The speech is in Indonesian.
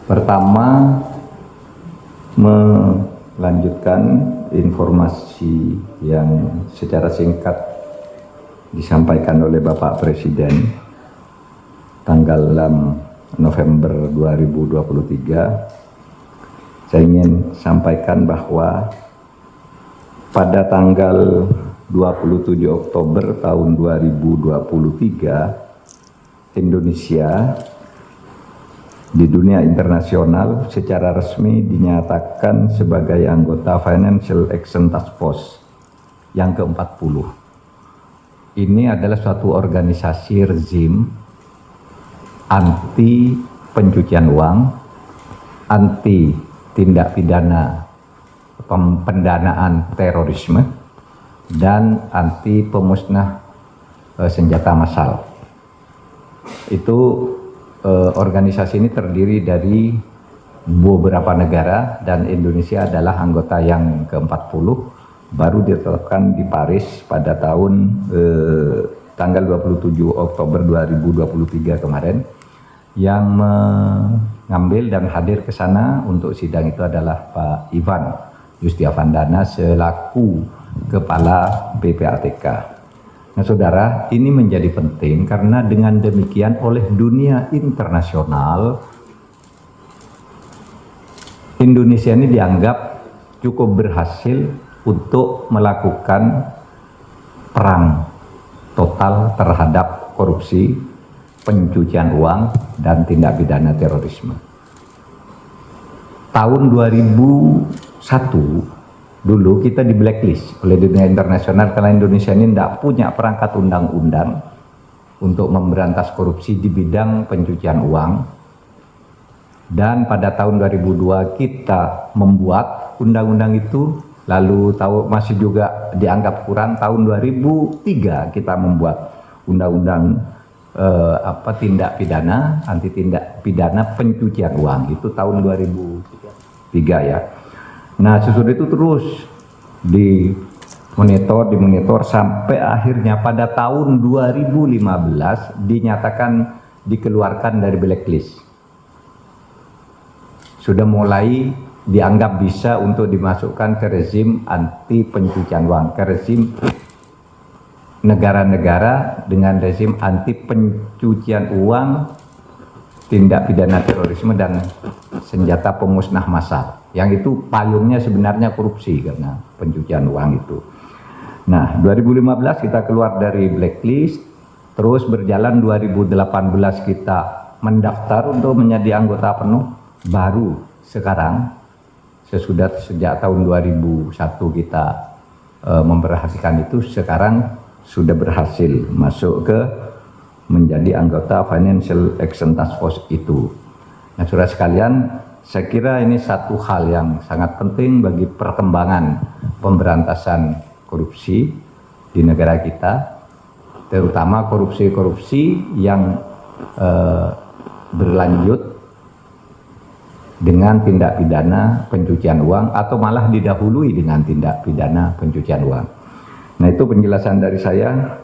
Pertama, melanjutkan informasi yang secara singkat disampaikan oleh Bapak Presiden tanggal 6 November 2023. Saya ingin sampaikan bahwa pada tanggal 27 Oktober tahun 2023, Indonesia di dunia internasional secara resmi dinyatakan sebagai anggota Financial Action Task Force yang ke-40. Ini adalah suatu organisasi rezim anti pencucian uang, anti tindak pidana pendanaan terorisme, dan anti pemusnah senjata massal. Itu organisasi ini terdiri dari beberapa negara dan Indonesia adalah anggota yang ke-40, baru ditetapkan di Paris pada tahun tanggal 27 Oktober 2023 kemarin. Yang mengambil dan hadir ke sana untuk sidang itu adalah Pak Ivan Yustiavandana selaku Kepala PPATK. Nah, saudara, ini menjadi penting karena dengan demikian oleh dunia internasional, Indonesia ini dianggap cukup berhasil untuk melakukan perang total terhadap korupsi, pencucian uang, dan tindak pidana terorisme. Tahun 2001 dulu kita di blacklist oleh dunia internasional karena Indonesia ini tidak punya perangkat undang-undang untuk memberantas korupsi di bidang pencucian uang. Dan pada tahun 2002 kita membuat undang-undang itu, lalu masih juga dianggap kurang. Tahun 2003 kita membuat undang-undang tindak pidana, anti tindak pidana pencucian uang, itu tahun 2003 ya. Nah, sesudah itu terus dimonitor sampai akhirnya pada tahun 2015 dinyatakan dikeluarkan dari blacklist. Sudah mulai dianggap bisa untuk dimasukkan ke rezim anti pencucian uang, ke rezim negara-negara dengan rezim anti pencucian uang, tindak pidana terorisme, dan senjata pemusnah massal. Yang itu payungnya sebenarnya korupsi karena pencucian uang itu. Nah, 2015 kita keluar dari blacklist, terus berjalan 2018 kita mendaftar untuk menjadi anggota penuh. Baru sekarang, sejak tahun 2001 kita memperhatikan itu, sekarang sudah berhasil masuk ke menjadi anggota Financial Action Task Force itu. Nah, saudara sekalian, saya kira ini satu hal yang sangat penting bagi perkembangan pemberantasan korupsi di negara kita, terutama korupsi-korupsi yang berlanjut dengan tindak pidana pencucian uang atau malah didahului dengan tindak pidana pencucian uang. Nah, itu penjelasan dari saya.